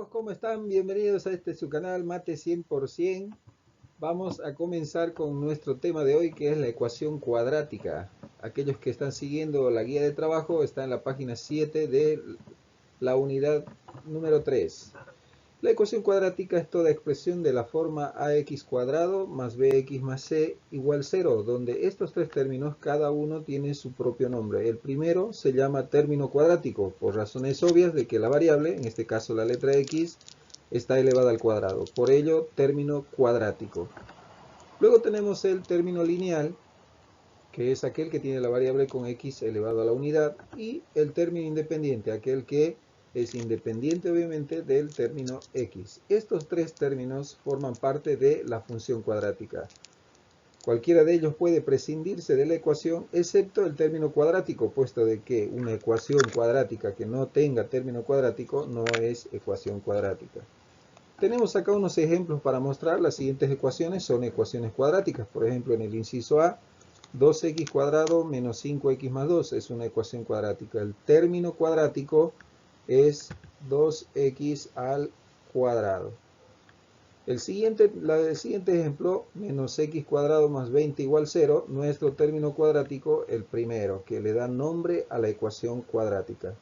amigos, ¿cómo están? Bienvenidos a su canal Mate 100%. Vamos a comenzar con nuestro tema de hoy, que es la ecuación cuadrática. Aquellos que están siguiendo la guía de trabajo está en la página 7 de la unidad número 3. La ecuación cuadrática es toda expresión de la forma ax cuadrado más bx más c igual 0, donde estos tres términos cada uno tiene su propio nombre. El primero se llama término cuadrático, por razones obvias de que la variable, en este caso la letra x, está elevada al cuadrado. Por ello, término cuadrático. Luego tenemos el término lineal, que es aquel que tiene la variable con x elevado a la unidad, y el término independiente, aquel que es independiente obviamente del término x. Estos tres términos forman parte de la función cuadrática. Cualquiera de ellos puede prescindirse de la ecuación, excepto el término cuadrático, puesto de que una ecuación cuadrática que no tenga término cuadrático no es ecuación cuadrática. Tenemos acá unos ejemplos para mostrar. Las siguientes ecuaciones son ecuaciones cuadráticas. Por ejemplo, en el inciso A, 2x cuadrado menos 5x más 2 es una ecuación cuadrática. El término cuadrático es 2x al cuadrado. El siguiente ejemplo, menos x cuadrado más 20 igual 0, nuestro término cuadrático, el primero, que le da nombre a la ecuación cuadrática.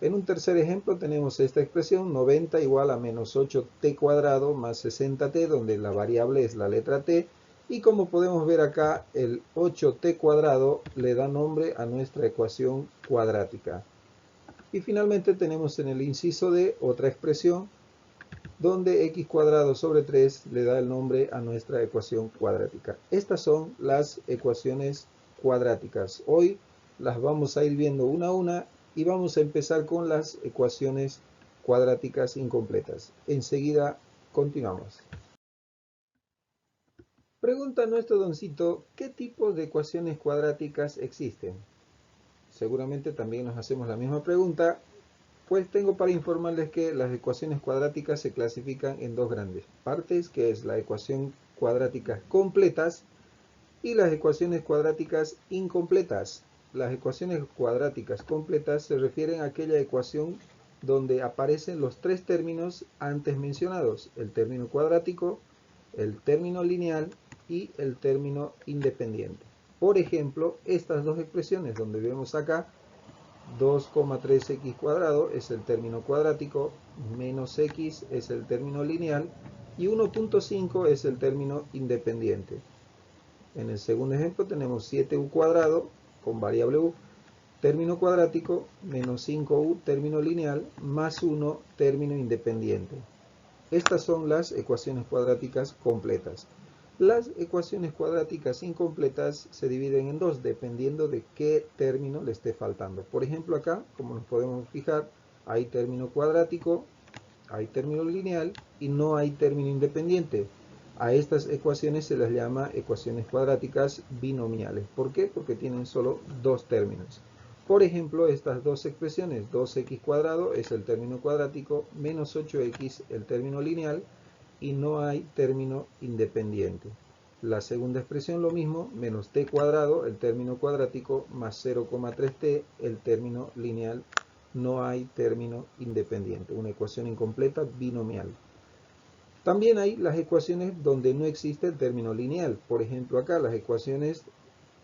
En un tercer ejemplo tenemos esta expresión, 90 igual a menos 8t cuadrado más 60t, donde la variable es la letra t. Y como podemos ver acá, el 8t cuadrado le da nombre a nuestra ecuación cuadrática. Y finalmente tenemos en el inciso D otra expresión, donde x cuadrado sobre 3 le da el nombre a nuestra ecuación cuadrática. Estas son las ecuaciones cuadráticas. Hoy las vamos a ir viendo una a una y vamos a empezar con las ecuaciones cuadráticas incompletas. Enseguida continuamos. Pregunta nuestro doncito, ¿qué tipos de ecuaciones cuadráticas existen? Seguramente también nos hacemos la misma pregunta. Pues tengo para informarles que las ecuaciones cuadráticas se clasifican en dos grandes partes, que es la ecuación cuadráticas completas y las ecuaciones cuadráticas incompletas. Las ecuaciones cuadráticas completas se refieren a aquella ecuación donde aparecen los tres términos antes mencionados, el término cuadrático, el término lineal y el término independiente. Por ejemplo, estas dos expresiones donde vemos acá, 2,3x cuadrado es el término cuadrático, menos x es el término lineal y 1.5 es el término independiente. En el segundo ejemplo tenemos 7u cuadrado con variable u, término cuadrático, menos 5u término lineal, más 1 término independiente. Estas son las ecuaciones cuadráticas completas. Las ecuaciones cuadráticas incompletas se dividen en dos, dependiendo de qué término le esté faltando. Por ejemplo, acá, como nos podemos fijar, hay término cuadrático, hay término lineal y no hay término independiente. A estas ecuaciones se las llama ecuaciones cuadráticas binomiales. ¿Por qué? Porque tienen solo dos términos. Por ejemplo, estas dos expresiones, 2x cuadrado es el término cuadrático, menos 8x el término lineal, y no hay término independiente. La segunda expresión lo mismo, menos t cuadrado, el término cuadrático, más 0,3t, el término lineal, no hay término independiente. Una ecuación incompleta binomial. También hay las ecuaciones donde no existe el término lineal. Por ejemplo, acá las ecuaciones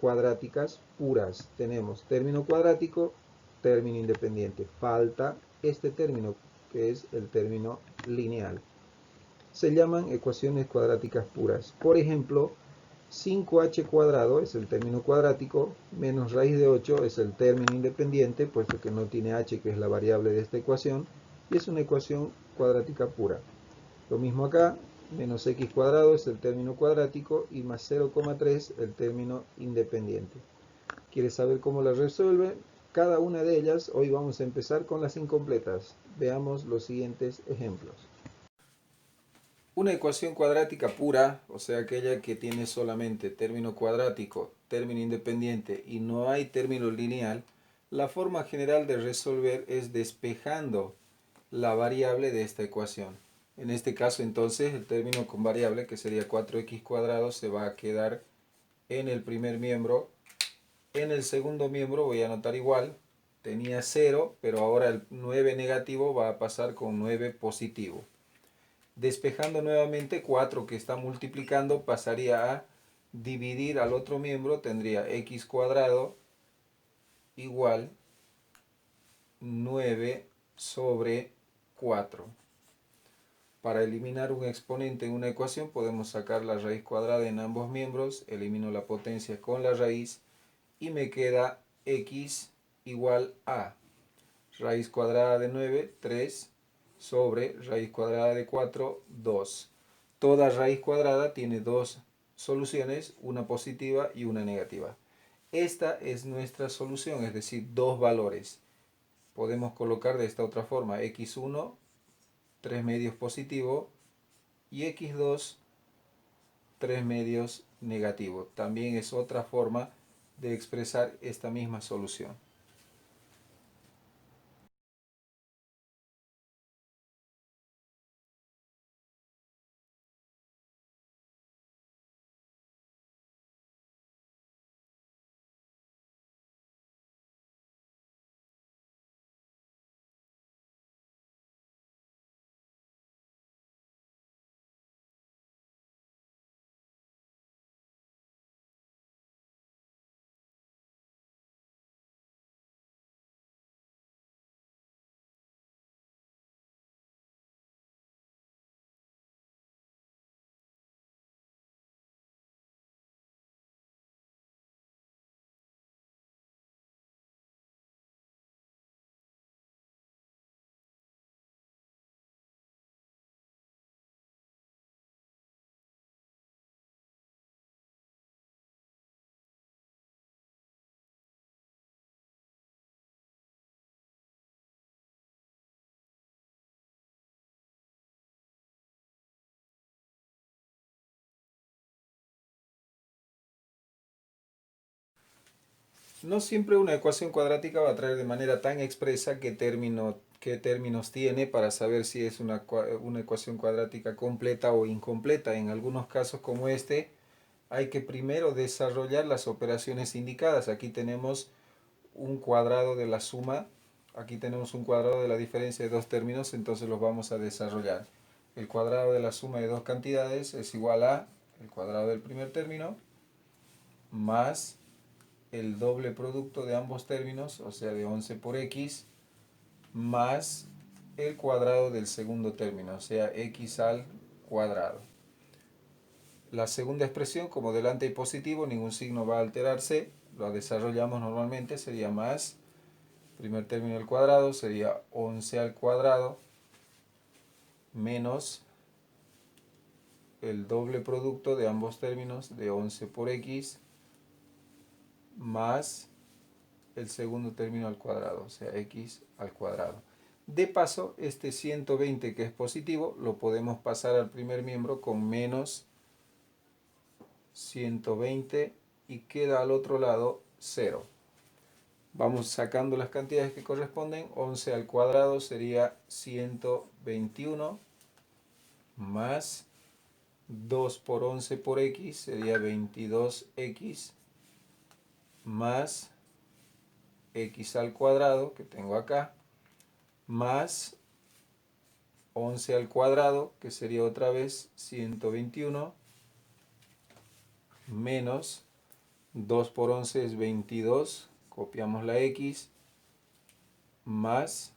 cuadráticas puras. Tenemos término cuadrático, término independiente. Falta este término, que es el término lineal. Se llaman ecuaciones cuadráticas puras. Por ejemplo, 5h cuadrado es el término cuadrático, menos raíz de 8 es el término independiente, puesto que no tiene h, que es la variable de esta ecuación, y es una ecuación cuadrática pura. Lo mismo acá, menos x cuadrado es el término cuadrático y más 0,3 el término independiente. ¿Quieres saber cómo las resuelve? Cada una de ellas. Hoy vamos a empezar con las incompletas. Veamos los siguientes ejemplos. Una ecuación cuadrática pura, o sea aquella que tiene solamente término cuadrático, término independiente y no hay término lineal, la forma general de resolver es despejando la variable de esta ecuación. En este caso entonces el término con variable, que sería 4x cuadrado, se va a quedar en el primer miembro. En el segundo miembro voy a anotar igual, tenía 0, pero ahora el 9 negativo va a pasar con 9 positivo. Despejando nuevamente 4 que está multiplicando pasaría a dividir al otro miembro, tendría x cuadrado igual 9 sobre 4. Para eliminar un exponente en una ecuación podemos sacar la raíz cuadrada en ambos miembros, elimino la potencia con la raíz y me queda x igual a raíz cuadrada de 9, 3, sobre raíz cuadrada de 4, 2. Toda raíz cuadrada tiene dos soluciones, una positiva y una negativa. Esta es nuestra solución, es decir, dos valores. Podemos colocar de esta otra forma, x1, 3 medios positivo, y x2, 3 medios negativo. También es otra forma de expresar esta misma solución. No siempre una ecuación cuadrática va a traer de manera tan expresa qué términos tiene para saber si es una ecuación cuadrática completa o incompleta. En algunos casos como este hay que primero desarrollar las operaciones indicadas. Aquí tenemos un cuadrado de la suma, aquí tenemos un cuadrado de la diferencia de dos términos, entonces los vamos a desarrollar. El cuadrado de la suma de dos cantidades es igual a el cuadrado del primer término más el doble producto de ambos términos, o sea de 11 por x, más el cuadrado del segundo término, o sea x al cuadrado. La segunda expresión, como delante hay positivo, ningún signo va a alterarse, lo desarrollamos normalmente, sería más, primer término al cuadrado, sería 11 al cuadrado, menos el doble producto de ambos términos de 11 por x, más el segundo término al cuadrado, o sea, x al cuadrado. De paso, este 120 que es positivo, lo podemos pasar al primer miembro con menos 120 y queda al otro lado 0. Vamos sacando las cantidades que corresponden. 11 al cuadrado sería 121 más 2 por 11 por x sería 22x más x al cuadrado que tengo acá más 11 al cuadrado que sería otra vez 121 menos 2 por 11 es 22, copiamos la x, más,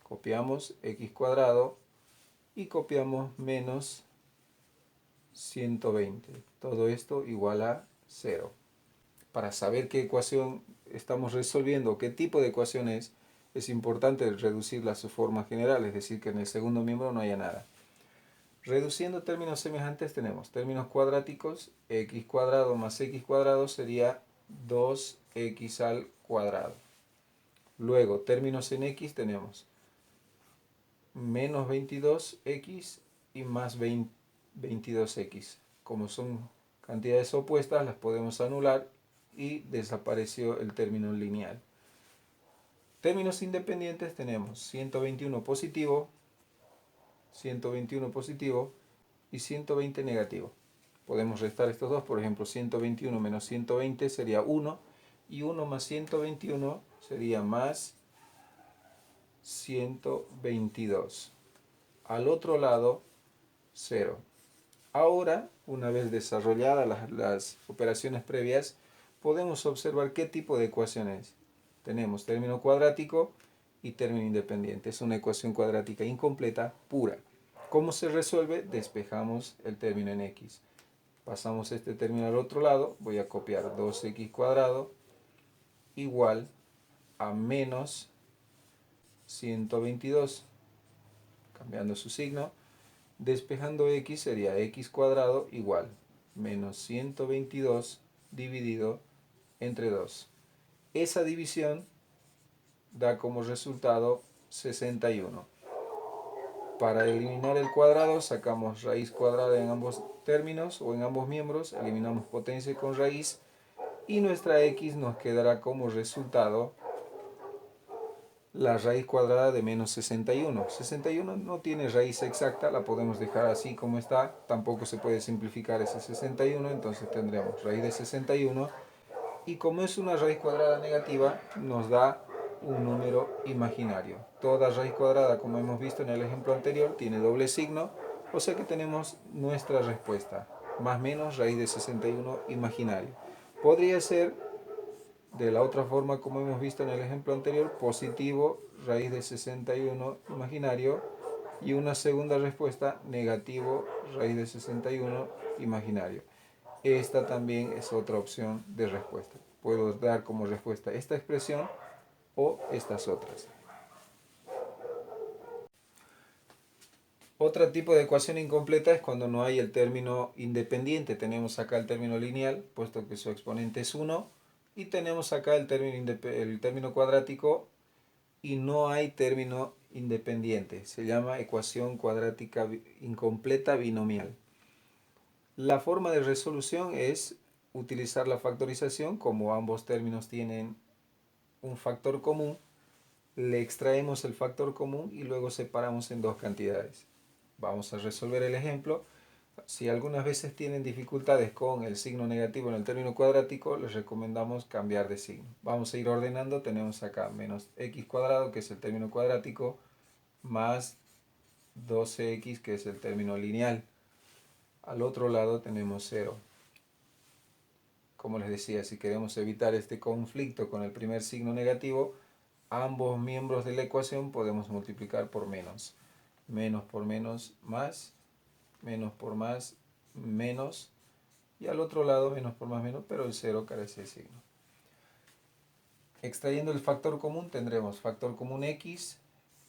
copiamos x cuadrado y copiamos menos 120. Todo esto igual a 0. Para saber qué ecuación estamos resolviendo, qué tipo de ecuación es importante reducirla a su forma general, es decir, que en el segundo miembro no haya nada. Reduciendo términos semejantes tenemos términos cuadráticos, x cuadrado más x cuadrado sería 2x al cuadrado. Luego, términos en x tenemos menos 22x y más 22x. Como son cantidades opuestas, las podemos anular y desapareció el término lineal. Términos independientes tenemos 121 positivo, 121 positivo y 120 negativo. Podemos restar estos dos, por ejemplo 121 menos 120 sería 1 y 1 más 121 sería más 122. Al otro lado, 0. Ahora, una vez desarrolladas las operaciones previas, podemos observar qué tipo de ecuación es. Tenemos término cuadrático y término independiente. Es una ecuación cuadrática incompleta, pura. ¿Cómo se resuelve? Despejamos el término en x. Pasamos este término al otro lado. Voy a copiar 2x cuadrado igual a menos 122. Cambiando su signo. Despejando x sería x cuadrado igual menos 122 dividido entre 2. Esa división da como resultado 61. Para eliminar el cuadrado sacamos raíz cuadrada en ambos términos o en ambos miembros, eliminamos potencia con raíz y nuestra x nos quedará como resultado la raíz cuadrada de menos 61. 61 no tiene raíz exacta, la podemos dejar así como está, tampoco se puede simplificar ese 61, entonces tendremos raíz de 61 y como es una raíz cuadrada negativa, nos da un número imaginario. Toda raíz cuadrada, como hemos visto en el ejemplo anterior, tiene doble signo, o sea que tenemos nuestra respuesta, más o menos raíz de 61 imaginario. Podría ser de la otra forma, como hemos visto en el ejemplo anterior, positivo raíz de 61 imaginario y una segunda respuesta, negativo raíz de 61 imaginario. Esta también es otra opción de respuesta. Puedo dar como respuesta esta expresión o estas otras. Otro tipo de ecuación incompleta es cuando no hay el término independiente. Tenemos acá el término lineal, puesto que su exponente es 1, y tenemos acá el término cuadrático y no hay término independiente. Se llama ecuación cuadrática incompleta binomial. La forma de resolución es utilizar la factorización. Como ambos términos tienen un factor común, le extraemos el factor común y luego separamos en dos cantidades. Vamos a resolver el ejemplo. Si algunas veces tienen dificultades con el signo negativo en el término cuadrático, les recomendamos cambiar de signo. Vamos a ir ordenando. Tenemos acá menos x cuadrado, que es el término cuadrático, más 12x, que es el término lineal. Al otro lado tenemos 0. Como les decía, si queremos evitar este conflicto con el primer signo negativo, ambos miembros de la ecuación podemos multiplicar por menos. Menos por menos, más. Menos por más, menos. Y al otro lado, menos por más, menos, pero el 0 carece de signo. Extrayendo el factor común, tendremos factor común x,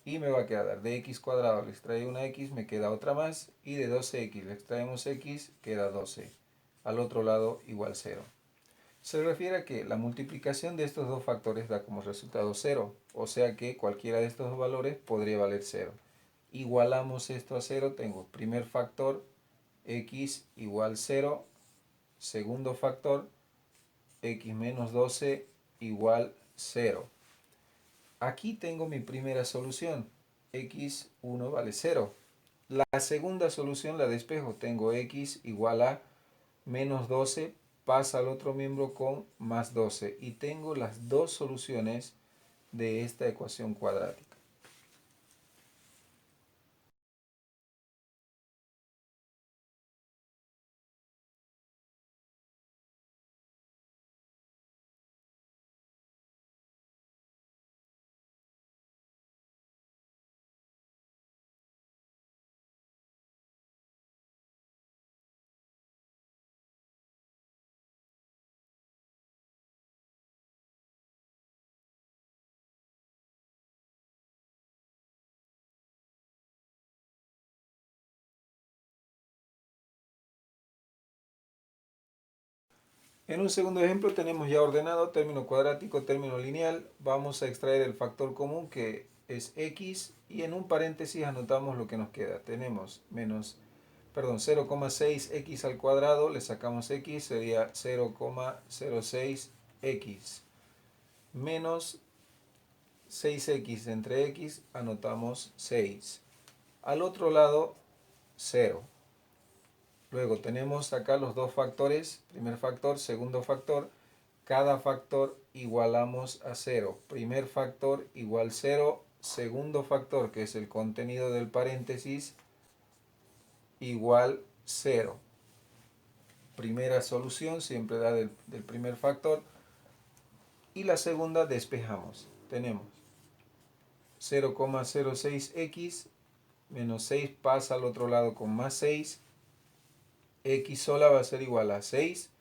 y me va a quedar de x cuadrado, le extraigo una x, me queda otra más, y de 12x le extraemos x, queda 12. Al otro lado, igual 0. Se refiere a que la multiplicación de estos dos factores da como resultado 0, o sea que cualquiera de estos dos valores podría valer 0. Igualamos esto a 0, tengo primer factor, x igual 0, segundo factor, x menos 12 igual 0. Aquí tengo mi primera solución, x1 vale 0. La segunda solución la despejo, tengo x igual a menos 12, pasa al otro miembro con más 12 y tengo las dos soluciones de esta ecuación cuadrática. En un segundo ejemplo tenemos ya ordenado término cuadrático, término lineal. Vamos a extraer el factor común que es x y en un paréntesis anotamos lo que nos queda. Tenemos 0,6x al cuadrado, le sacamos x, sería 0,06x. Menos 6x entre x, anotamos 6. Al otro lado, 0. Luego tenemos acá los dos factores, primer factor, segundo factor. cada factor igualamos a 0. Primer factor igual 0, segundo factor, que es el contenido del paréntesis, igual 0. Primera solución siempre da del primer factor. Y la segunda despejamos. Tenemos 0,06x menos 6 pasa al otro lado con más 6. X sola va a ser igual a 6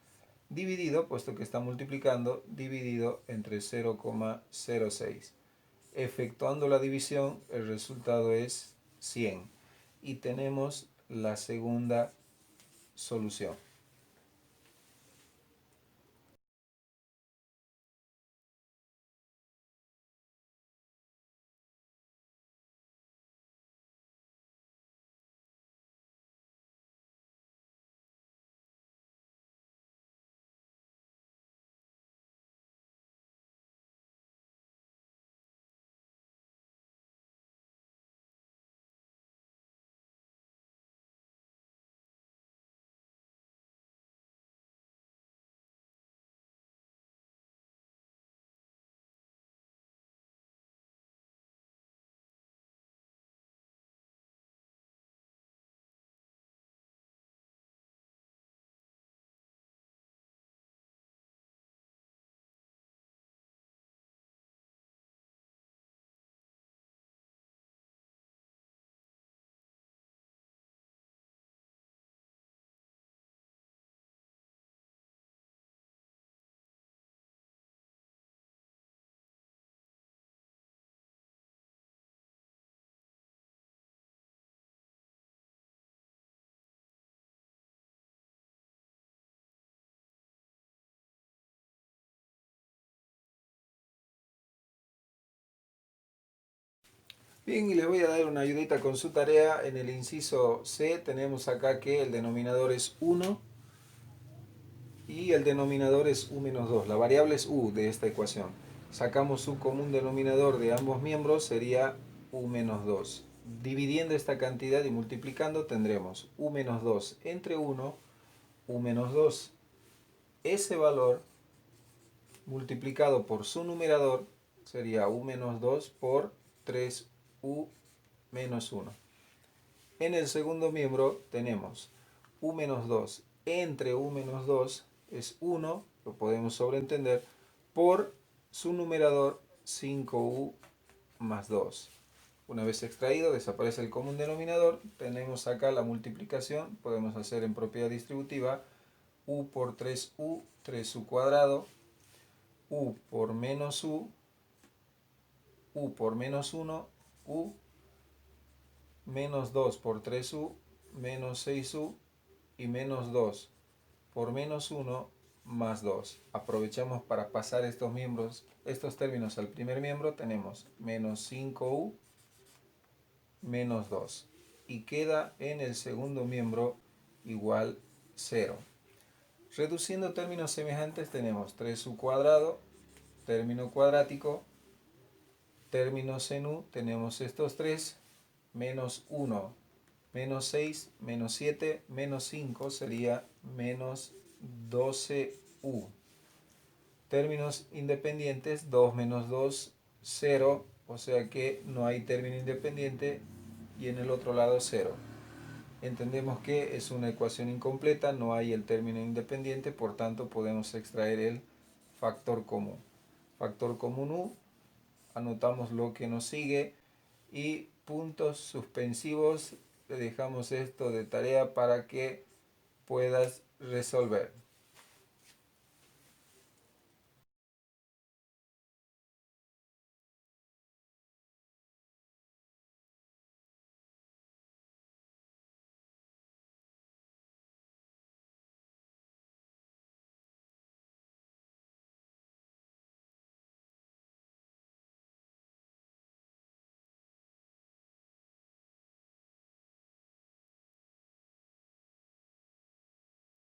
dividido, puesto que está multiplicando, dividido entre 0,06. Efectuando la división, el resultado es 100. Y tenemos la segunda solución. Bien, y les voy a dar una ayudita con su tarea. En el inciso C tenemos acá que el denominador es 1 y el denominador es u menos 2. La variable es u de esta ecuación. Sacamos su común denominador de ambos miembros, sería u menos 2. Dividiendo esta cantidad y multiplicando tendremos u menos 2 entre 1, u menos 2. Ese valor multiplicado por su numerador sería u menos 2 por 3u menos 1. En el segundo miembro tenemos u menos 2 entre u menos 2 es 1, lo podemos sobreentender, por su numerador 5u más 2. Una vez extraído, desaparece el común denominador, tenemos acá la multiplicación, podemos hacer en propiedad distributiva u por 3u, 3u cuadrado, u por menos u por menos 1, u menos 2 por 3u, menos 6u y menos 2 por menos 1 más 2. Aprovechamos para pasar estos términos al primer miembro. Tenemos menos 5u menos 2. Y queda en el segundo miembro igual 0. Reduciendo términos semejantes tenemos 3u cuadrado, término cuadrático, términos en u, tenemos estos tres, menos 1, menos 6, menos 7, menos 5 sería menos 12u. Términos independientes, 2 menos 2, 0, o sea que no hay término independiente y en el otro lado 0. Entendemos que es una ecuación incompleta, no hay el término independiente, por tanto podemos extraer el factor común. Factor común u, anotamos lo que nos sigue y puntos suspensivos, le dejamos esto de tarea para que puedas resolver.